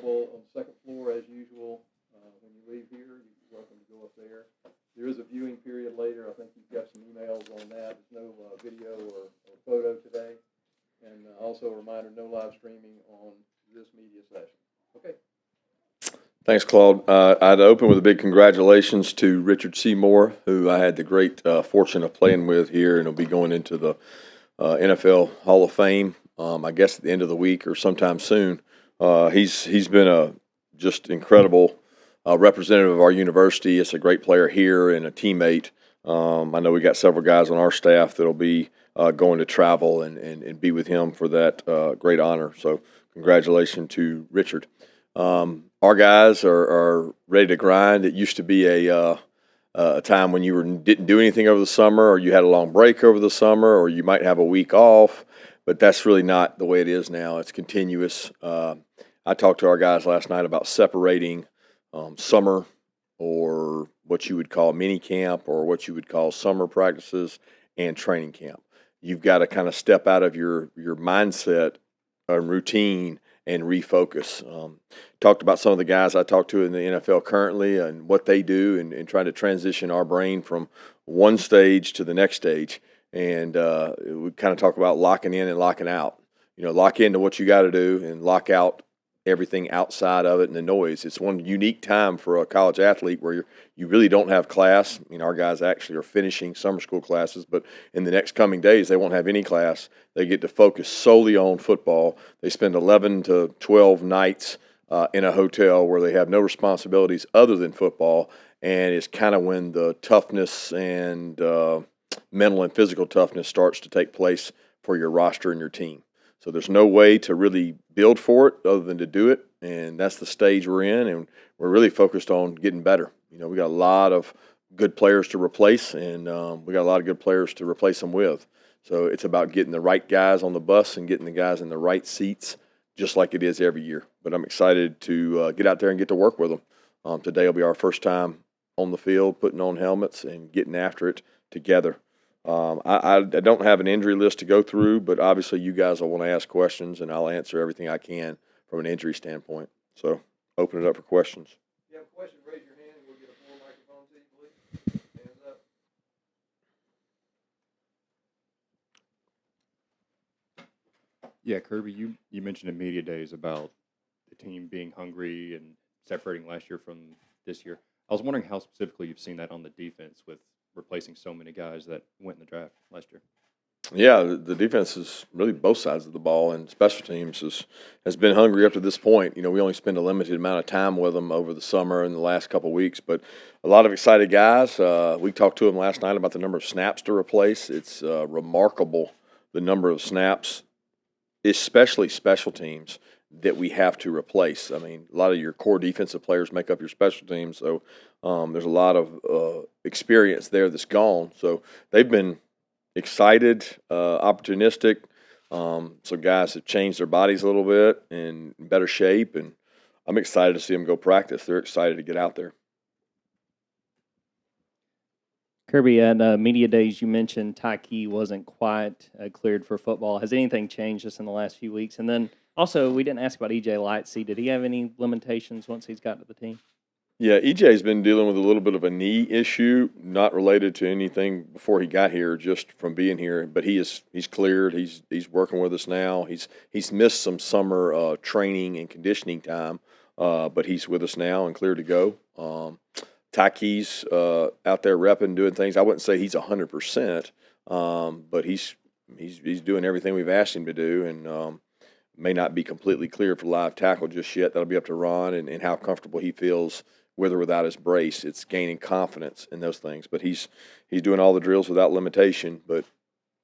available on the second floor as usual. When you leave here, you're welcome to go up there. There is a viewing period later. I think you've got some emails on that. There's no video or photo today. And also a reminder, no live streaming on this media session. Okay. Thanks, Claude. I'd open with a big congratulations to Richard Seymour, who I had the great fortune of playing with here, and will be going into the NFL Hall of Fame, I guess at the end of the week or sometime soon. He's been a just incredible representative of our university. It's a great player here and a teammate. I know we got several guys on our staff that'll be going to travel and be with him for that great honor. So congratulations to Richard. Our guys are ready to grind. It used to be a time when you didn't do anything over the summer, or you had a long break over the summer, or you might have a week off, but that's really not the way it is now. It's continuous. I talked to our guys last night about separating summer, or what you would call mini camp, or what you would call summer practices, and training camp. You've got to kind of step out of your mindset and routine and refocus. Talked about some of the guys I talked to in the NFL currently and what they do, and trying to transition our brain from one stage to the next stage. And we kind of talk about locking in and locking out. Lock into what you got to do and lock out everything outside of it and the noise. It's one unique time for a college athlete where you really don't have class. Our guys actually are finishing summer school classes, but in the next coming days, they won't have any class. They get to focus solely on football. They spend 11 to 12 nights in a hotel where they have no responsibilities other than football, and it's kind of when the toughness and mental and physical toughness starts to take place for your roster and your team. So there's no way to really build for it other than to do it, and that's the stage we're in, and we're really focused on getting better. We got a lot of good players to replace, and we got a lot of good players to replace them with. So it's about getting the right guys on the bus and getting the guys in the right seats, just like it is every year. But I'm excited to get out there and get to work with them. Today will be our first time on the field, putting on helmets and getting after it together. I don't have an injury list to go through, but obviously you guys will want to ask questions, and I'll answer everything I can from an injury standpoint. So open it up for questions. If you have a question, raise your hand, and we'll get a full microphone to you, please. Hands up. Yeah, Kirby, you mentioned in media days about the team being hungry and separating last year from this year. I was wondering how specifically you've seen that on the defense with replacing so many guys that went in the draft last year. Yeah, the defense is really both sides of the ball, and special teams has been hungry up to this point. We only spend a limited amount of time with them over the summer and the last couple of weeks, but a lot of excited guys. We talked to them last night about the number of snaps to replace. It's remarkable, the number of snaps, especially special teams, that we have to replace. A lot of your core defensive players make up your special teams, so there's a lot of experience there that's gone. So they've been excited, opportunistic. So guys have changed their bodies a little bit and in better shape, and I'm excited to see them go practice. They're excited to get out there. Kirby, at media days, you mentioned Tate wasn't quite cleared for football. Has anything changed just in the last few weeks? And then also, we didn't ask about E.J. Lightsey. Did he have any limitations once he's got to the team? Yeah, EJ's been dealing with a little bit of a knee issue, not related to anything before he got here, just from being here. But he's cleared. He's working with us now. He's missed some summer training and conditioning time, but he's with us now and cleared to go. Taki's out there repping, doing things. I wouldn't say he's 100%, but he's doing everything we've asked him to do, and may not be completely cleared for live tackle just yet. That'll be up to Ron and how comfortable he feels with or without his brace. It's gaining confidence in those things. But he's doing all the drills without limitation. But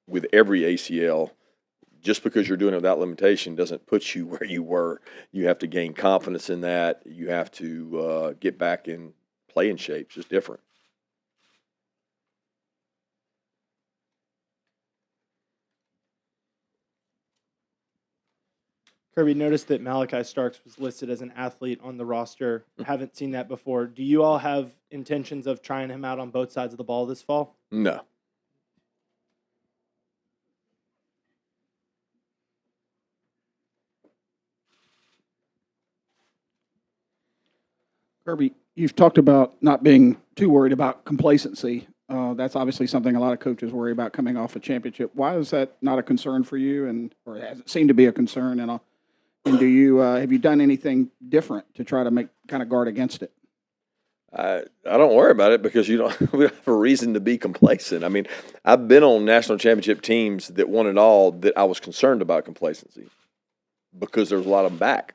with every ACL, just because you're doing it without limitation doesn't put you where you were. You have to gain confidence in that. You have to get back in playing shape. It's just different. Kirby, noticed that Malachi Starks was listed as an athlete on the roster. Haven't seen that before. Do you all have intentions of trying him out on both sides of the ball this fall? No. Kirby, you've talked about not being too worried about complacency. That's obviously something a lot of coaches worry about coming off a championship. Why is that not a concern for you, or has it seemed to be a concern? And do you have you done anything different to try to kind of guard against it? I don't worry about it because we don't have a reason to be complacent. I mean, I've been on national championship teams that won it all that I was concerned about complacency because there was a lot of them back.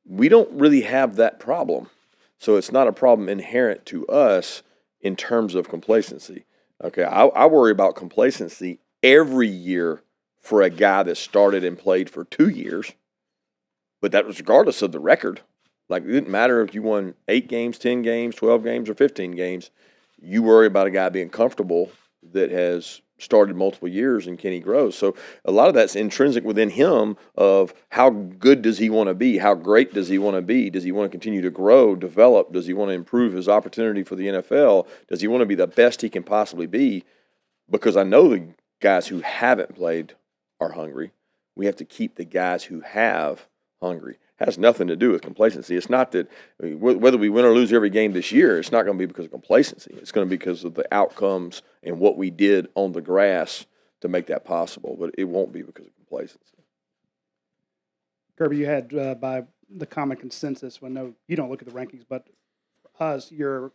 We don't really have that problem. So it's not a problem inherent to us in terms of complacency. Okay, I worry about complacency every year for a guy that started and played for 2 years, but that was regardless of the record. Like, it didn't matter if you won 8 games, 10 games, 12 games, or 15 games. You worry about a guy being comfortable that has started multiple years and can he grow. So a lot of that's intrinsic within him of how good does he want to be? How great does he want to be? Does he want to continue to grow, develop? Does he want to improve his opportunity for the NFL? Does he want to be the best he can possibly be? Because I know the guys who haven't played are hungry. We have to keep the guys who have hungry. It has nothing to do with complacency. It's not that whether we win or lose every game this year, it's not going to be because of complacency. It's going to be because of the outcomes and what we did on the grass to make that possible. But it won't be because of complacency. Kirby, you had by the common consensus, well, no, you don't look at the rankings, but us, your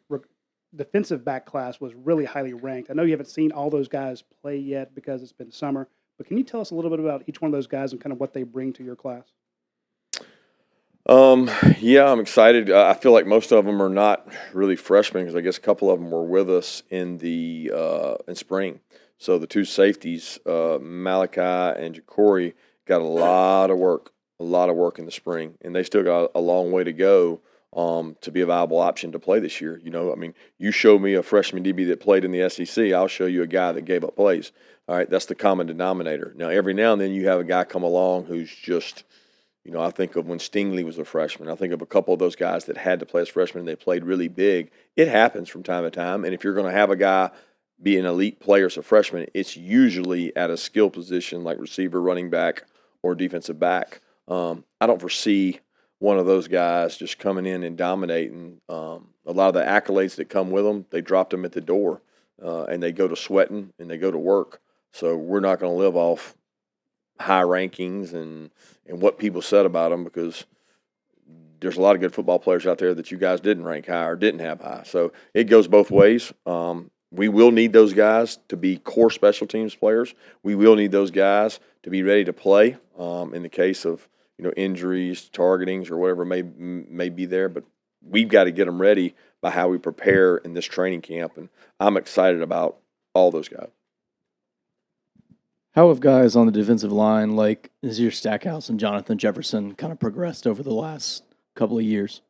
defensive back class was really highly ranked. I know you haven't seen all those guys play yet because it's been summer, but can you tell us a little bit about each one of those guys and kind of what they bring to your class? Yeah, I'm excited. I feel like most of them are not really freshmen because I guess a couple of them were with us in the in spring. So the 2 safeties, Malachi and Jacory, got a lot of work in the spring, and they still got a long way to go to be a viable option to play this year. You know, I mean, you show me a freshman DB that played in the SEC, I'll show you a guy that gave up plays. All right, that's the common denominator. Now, every now and then you have a guy come along who's just – you know, I think of when Stingley was a freshman. I think of a couple of those guys that had to play as freshmen and they played really big. It happens from time to time. And if you're going to have a guy be an elite player as a freshman, it's usually at a skill position like receiver, running back, or defensive back. I don't foresee one of those guys just coming in and dominating. A lot of the accolades that come with them, they dropped them at the door, and they go to sweating and they go to work. So we're not going to live off high rankings and what people said about them because there's a lot of good football players out there that you guys didn't rank high or didn't have high. So it goes both ways. We will need those guys to be core special teams players. We will need those guys to be ready to play in the case of, you know, injuries, targetings, or whatever may be there. But we've got to get them ready by how we prepare in this training camp. And I'm excited about all those guys. How have guys on the defensive line like Nazir Stackhouse and Jonathan Jefferson kind of progressed over the last couple of years?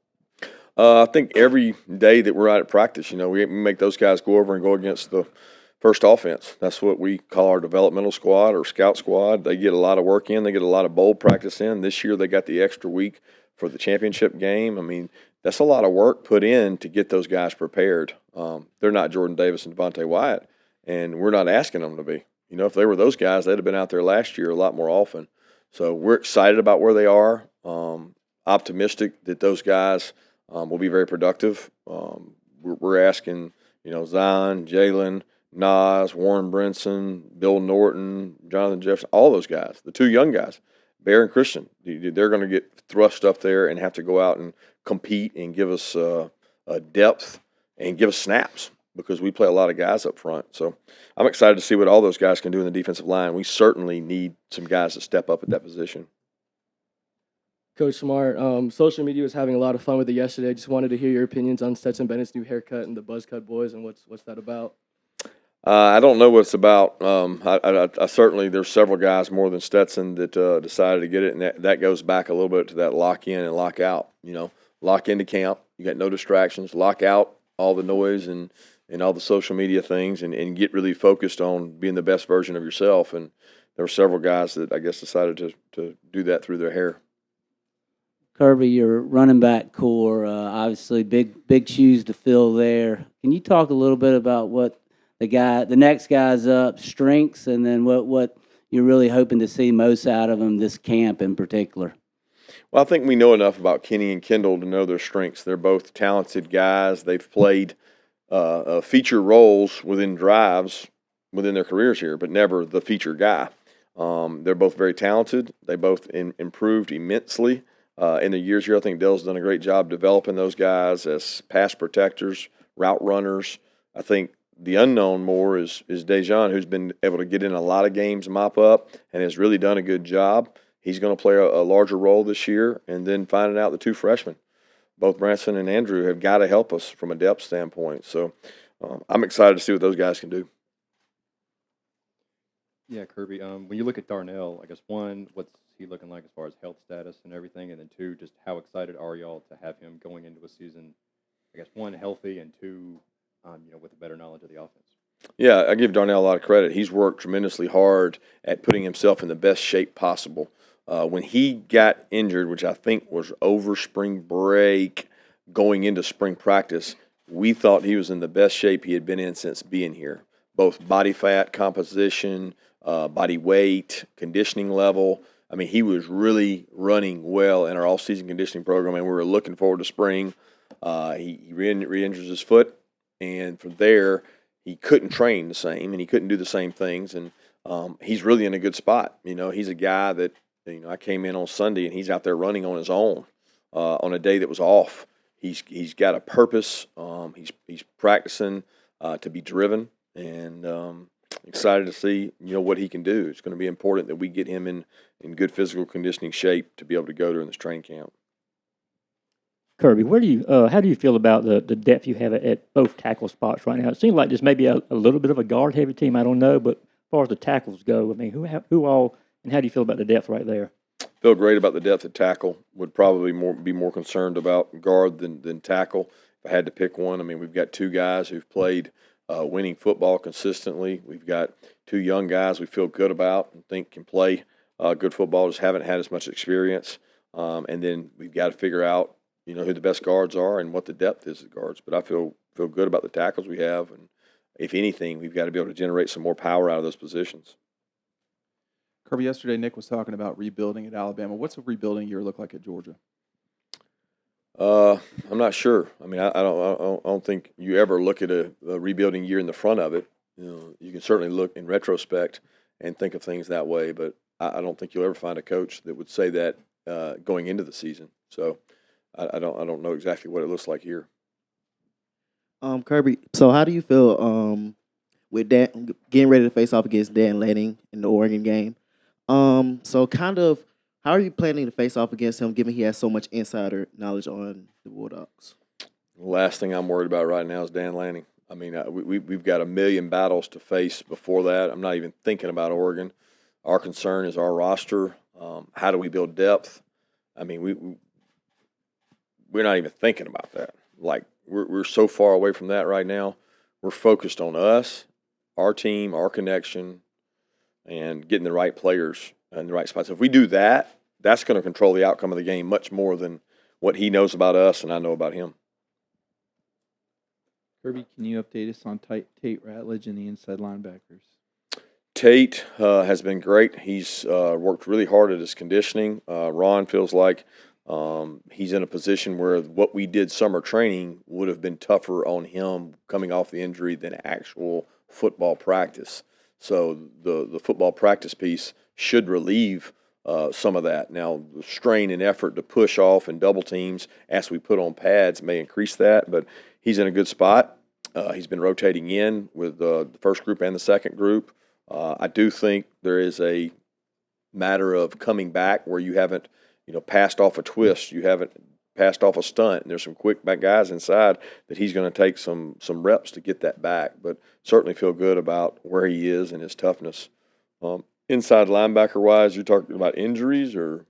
I think every day that we're out at practice, you know, we make those guys go over and go against the first offense. That's what we call our developmental squad or scout squad. They get a lot of work in. They get a lot of bowl practice in. This year they got the extra week for the championship game. I mean, that's a lot of work put in to get those guys prepared. They're not Jordan Davis and Devontae Wyatt, and we're not asking them to be. You know, if they were those guys, they'd have been out there last year a lot more often. So we're excited about where they are, optimistic that those guys will be very productive. We're asking, you know, Zion, Jalen, Nas, Warren Brinson, Bill Norton, Jonathan Jefferson, all those guys, the 2 young guys, Bear and Christian, they're going to get thrust up there and have to go out and compete and give us a depth and give us snaps, because we play a lot of guys up front. So I'm excited to see what all those guys can do in the defensive line. We certainly need some guys to step up at that position. Coach Smart, social media was having a lot of fun with it yesterday. Just wanted to hear your opinions on Stetson Bennett's new haircut and the Buzz Cut Boys, and what's that about? I don't know what it's about. I certainly, there's several guys more than Stetson that decided to get it, and that goes back a little bit to that lock in and lock out. You know, lock into camp, you got no distractions, lock out all the noise and all the social media things, and get really focused on being the best version of yourself. And there were several guys that I guess decided to do that through their hair. Kirby, your running back core, obviously big shoes to fill there. Can you talk a little bit about what the next guy's up, strengths, and then what you're really hoping to see most out of him this camp in particular? Well, I think we know enough about Kenny and Kendall to know their strengths. They're both talented guys. They've played feature roles within drives within their careers here, but never the feature guy. They're both very talented. They both improved immensely in the years here. I think Dell's done a great job developing those guys as pass protectors, route runners. I think the unknown more is Dejan, who's been able to get in a lot of games, mop up, and has really done a good job. He's going to play a larger role this year. And then finding out the two freshmen, both Branson and Andrew, have got to help us from a depth standpoint. So I'm excited to see what those guys can do. Yeah, Kirby. When you look at Darnell, I guess one, what's he looking like as far as health status and everything, and then two, just how excited are y'all to have him going into a season? I guess one, healthy, and two, with a better knowledge of the offense. Yeah, I give Darnell a lot of credit. He's worked tremendously hard at putting himself in the best shape possible. When he got injured, which I think was over spring break, going into spring practice, we thought he was in the best shape he had been in since being here. Both body fat composition, body weight, conditioning level. I mean, he was really running well in our off-season conditioning program, and we were looking forward to spring. He re-injures his foot, and from there, he couldn't train the same, and he couldn't do the same things, and he's really in a good spot. He's a guy that, I came in on Sunday, and he's out there running on his own on a day that was off. He's got a purpose. He's practicing to be driven, and excited to see what he can do. It's going to be important that we get him in good physical conditioning shape to be able to go during this training camp. Kirby, how do you feel about the depth you have at both tackle spots right now? It seems like there's maybe a little bit of a guard heavy team. I don't know, but as far as the tackles go, I mean, who all and how do you feel about the depth right there? Feel great about the depth at tackle. Would probably be more concerned about guard than tackle. If I had to pick one, I mean, we've got two guys who've played winning football consistently. We've got two young guys we feel good about and think can play good football, just haven't had as much experience. And then we've got to figure out, who the best guards are and what the depth is of guards. But I feel good about the tackles we have, and if anything, we've got to be able to generate some more power out of those positions. Kirby, yesterday Nick was talking about rebuilding at Alabama. What's a rebuilding year look like at Georgia? I'm not sure. I mean, I don't think you ever look at a rebuilding year in the front of it. You can certainly look in retrospect and think of things that way, but I don't think you'll ever find a coach that would say that going into the season. So I don't know exactly what it looks like here. Kirby, so how do you feel with Dan, getting ready to face off against Dan Lanning in the Oregon game? So kind of, how are you planning to face off against him, given he has so much insider knowledge on the Bulldogs? The last thing I'm worried about right now is Dan Lanning. I mean, we've got a million battles to face before that. I'm not even thinking about Oregon. Our concern is our roster. How do we build depth? I mean, we're not even thinking about that. Like, we're so far away from that right now. We're focused on us, our team, our connection, and getting the right players in the right spots. If we do that, that's going to control the outcome of the game much more than what he knows about us and I know about him. Kirby, can you update us on Tate Ratledge and the inside linebackers? Tate has been great. He's worked really hard at his conditioning. Ron feels like he's in a position where what we did summer training would have been tougher on him coming off the injury than actual football practice. So the football practice piece should relieve some of that. Now, the strain and effort to push off and double teams as we put on pads may increase that, but he's in a good spot. He's been rotating in with the first group and the second group. I do think there is a matter of coming back where you haven't, passed off a twist, you haven't passed off a stunt, and there's some quick back guys inside that he's going to take some reps to get that back. But certainly feel good about where he is and his toughness. Inside linebacker-wise, you're talking about injuries or?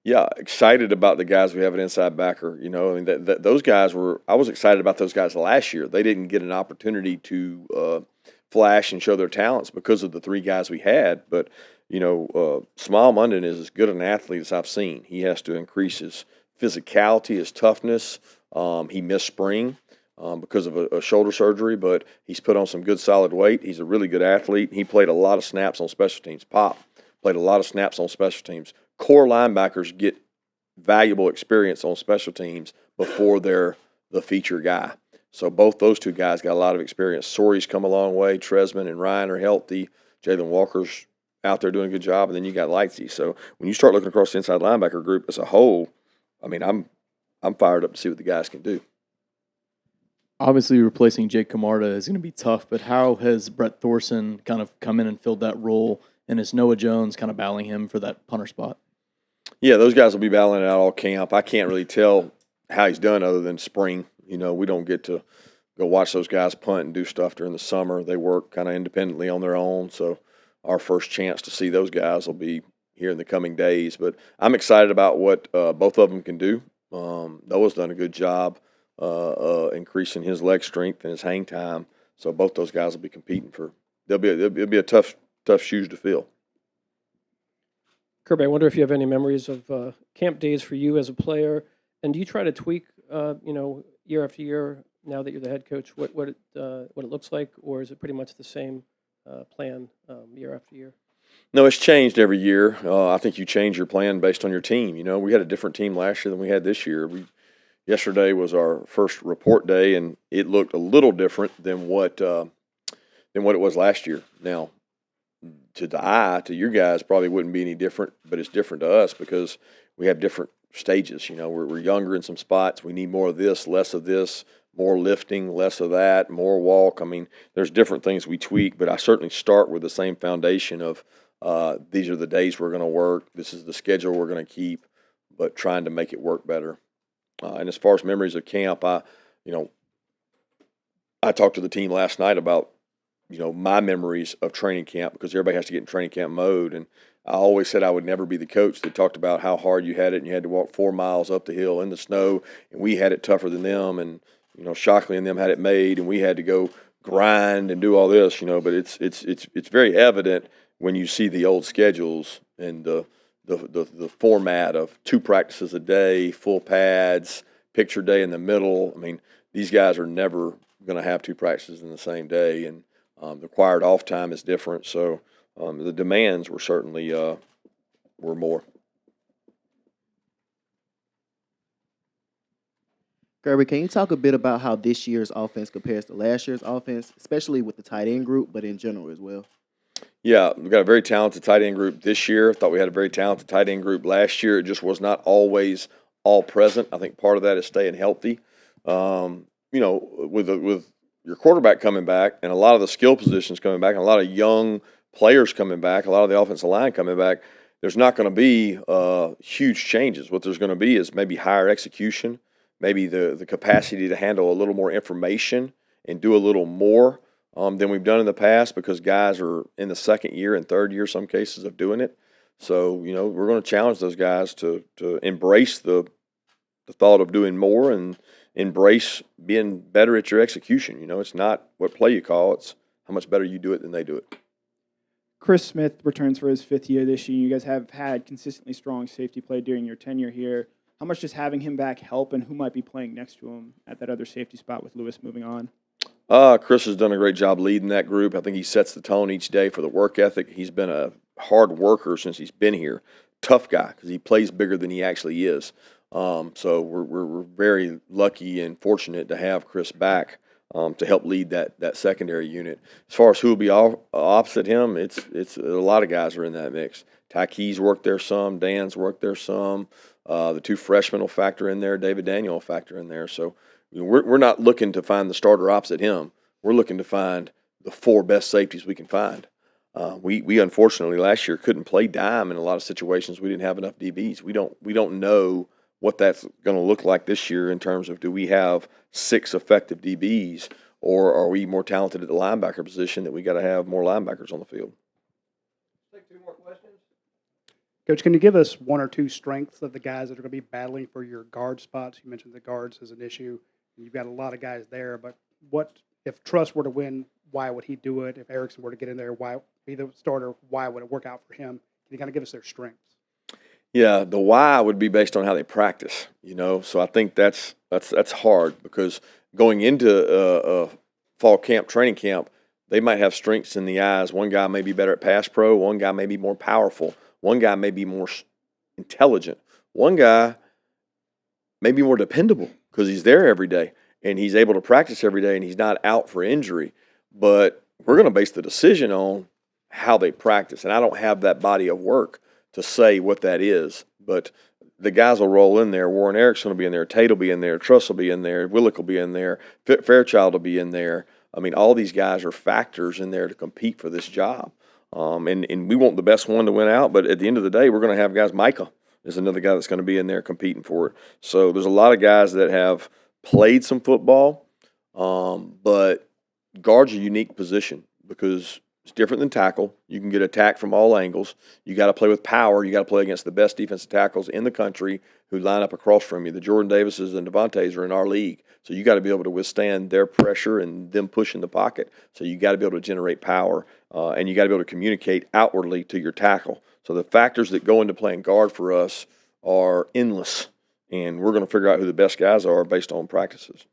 Yeah, excited about the guys we have at inside backer. I mean, those guys I was excited about those guys last year. They didn't get an opportunity to flash and show their talents because of the three guys we had. But, Smile Munden is as good an athlete as I've seen. He has to increase his physicality, his toughness. He missed spring because of a shoulder surgery, but he's put on some good solid weight. He's a really good athlete. He played a lot of snaps on special teams. Pop played a lot of snaps on special teams. Core linebackers get valuable experience on special teams before they're the feature guy. So both those two guys got a lot of experience. Sori's come a long way. Tresman and Ryan are healthy. Jalen Walker's out there doing a good job, and then you got Lightsey. So when you start looking across the inside linebacker group as a whole, I mean, I'm fired up to see what the guys can do. Obviously, replacing Jake Camarda is going to be tough, but how has Brett Thorson kind of come in and filled that role, and is Noah Jones kind of battling him for that punter spot? Yeah, those guys will be battling it out all camp. I can't really tell how he's done other than spring. You know, we don't get to go watch those guys punt and do stuff during the summer. They work kind of independently on their own, so our first chance to see those guys will be here in the coming days. But I'm excited about what both of them can do. Noah's done a good job increasing his leg strength and his hang time, so both those guys will be competing for. It'll be a tough shoes to fill. Kirby, I wonder if you have any memories of camp days for you as a player, and do you try to tweak, year after year now that you're the head coach, what it looks like, or is it pretty much the same plan year after year? No, it's changed every year. I think you change your plan based on your team. You know, we had a different team last year than we had this year. Yesterday was our first report day, and it looked a little different than what it was last year. Now, to your guys, probably wouldn't be any different, but it's different to us because we have different stages. You know, we're younger in some spots. We need more of this, less of this, more lifting, less of that, more walk. I mean, there's different things we tweak, but I certainly start with the same foundation of these are the days we're going to work. This is the schedule we're going to keep, but trying to make it work better. And as far as memories of camp, I talked to the team last night about, my memories of training camp because everybody has to get in training camp mode. And I always said I would never be the coach that talked about how hard you had it and you had to walk 4 miles up the hill in the snow, and we had it tougher than them. And, Shockley and them had it made, and we had to go grind and do all this, but it's very evident when you see the old schedules and the format of 2 practices a day, full pads, picture day in the middle. I mean, these guys are never going to have 2 practices in the same day, and the required off time is different. So the demands were certainly were more. Kirby, can you talk a bit about how this year's offense compares to last year's offense, especially with the tight end group, but in general as well? Yeah, we've got a very talented tight end group this year. I thought we had a very talented tight end group last year. It just was not always all present. I think part of that is staying healthy. With your quarterback coming back and a lot of the skill positions coming back and a lot of young players coming back, a lot of the offensive line coming back, there's not going to be huge changes. What there's going to be is maybe higher execution, maybe the capacity to handle a little more information and do a little more than we've done in the past because guys are in the second year and third year, some cases, of doing it. So, we're going to challenge those guys to embrace the thought of doing more and embrace being better at your execution. It's not what play you call, it's how much better you do it than they do it. Chris Smith returns for his 5th year this year. You guys have had consistently strong safety play during your tenure here. How much does having him back help, and who might be playing next to him at that other safety spot with Lewis moving on? Chris has done a great job leading that group. I think he sets the tone each day for the work ethic. He's been a hard worker since he's been here. Tough guy because he plays bigger than he actually is. So we're very lucky and fortunate to have Chris back to help lead that secondary unit. As far as who will be opposite him, it's a lot of guys are in that mix. Take's worked there some. Dan's worked there some. The 2 freshmen will factor in there. David Daniel will factor in there. So we're not looking to find the starter opposite him. We're looking to find the 4 best safeties we can find. We unfortunately last year couldn't play dime in a lot of situations. We didn't have enough DBs. We don't know what that's going to look like this year in terms of do we have 6 effective DBs or are we more talented at the linebacker position that we got to have more linebackers on the field. Take 2 more questions. Coach, can you give us 1 or 2 strengths of the guys that are going to be battling for your guard spots? You mentioned the guards as an issue. You've got a lot of guys there, but what if Truss were to win, why would he do it? If Erickson were to get in there, why be the starter, why would it work out for him? Can you kind of give us their strengths? Yeah, the why would be based on how they practice, So I think that's hard because going into fall camp, training camp, They might have strengths in the eyes. One guy may be better at pass pro. One guy may be more powerful. One guy may be more intelligent. One guy may be more dependable because he's there every day and he's able to practice every day and he's not out for injury. But we're going to base the decision on how they practice. And I don't have that body of work to say what that is. But the guys will roll in there. Warren Erickson will be in there. Tate will be in there. Truss will be in there. Willick will be in there. Fairchild will be in there. I mean, all these guys are factors in there to compete for this job. And we want the best one to win out. But at the end of the day, we're going to have guys. Micah is another guy that's going to be in there competing for it. So there's a lot of guys that have played some football, but guard's a unique position because it's different than tackle. You can get attacked from all angles. You got to play with power. You got to play against the best defensive tackles in the country who line up across from you. The Jordan Davises and Devontaes are in our league, so you got to be able to withstand their pressure and them pushing the pocket. So you got to be able to generate power, and you got to be able to communicate outwardly to your tackle. So the factors that go into playing guard for us are endless, and we're going to figure out who the best guys are based on practices.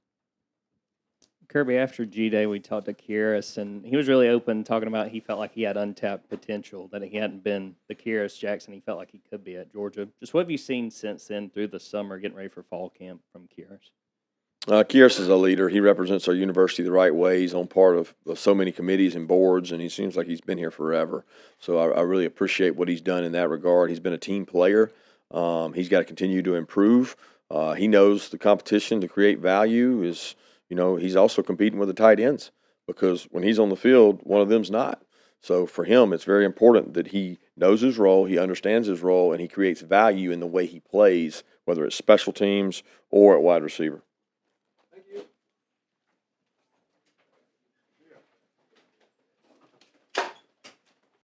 Kirby, after G-Day, we talked to Kyrus, and he was really open, talking about he felt like he had untapped potential, that he hadn't been the Kyrus Jackson he felt like he could be at Georgia. Just what have you seen since then through the summer, getting ready for fall camp from Kyrus? Kyrus is a leader. He represents our university the right way. He's on part of so many committees and boards, and he seems like he's been here forever. So I really appreciate what he's done in that regard. He's been a team player. He's got to continue to improve. He knows the competition to create value is – he's also competing with the tight ends because when he's on the field, one of them's not. So for him, it's very important that he knows his role, he understands his role, and he creates value in the way he plays, whether it's special teams or at wide receiver.